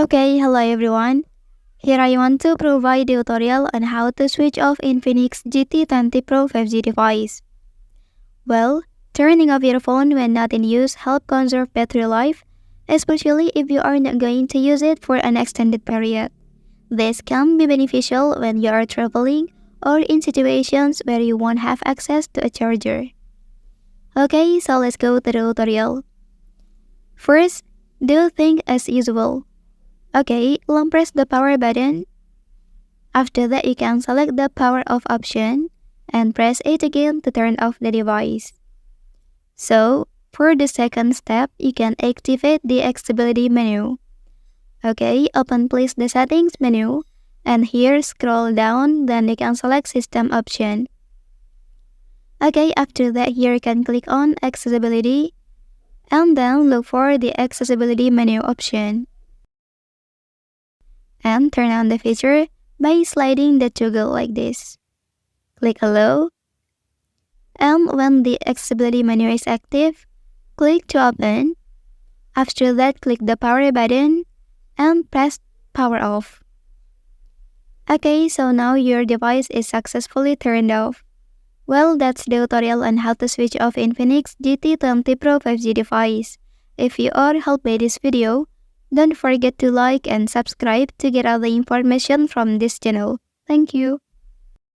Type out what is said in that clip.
Okay, hello everyone. Here I want to provide a tutorial on how to switch off Infinix GT20 Pro 5G device. Well, turning off your phone when not in use helps conserve battery life, especially if you are not going to use it for an extended period. This can be beneficial when you are traveling or in situations where you won't have access to a charger. Okay, so let's go to the tutorial. First, do things as usual. Okay, long press the power button. After that, you can select the power off option and press it again to turn off the device. So, for the second step, you can activate the accessibility menu. Okay, open please the settings menu and here scroll down, then you can select system option. Okay, after that, here you can click on accessibility and then look for the accessibility menu option. And turn on the feature by sliding the toggle like this. Click allow. And when the accessibility menu is active, click to open. After that, click the power button and press power off. Okay, so now your device is successfully turned off. Well, that's the tutorial on how to switch off Infinix GT20 Pro 5G device. If you are helped by this video, don't forget to like and subscribe to get all the information from this channel. Thank you.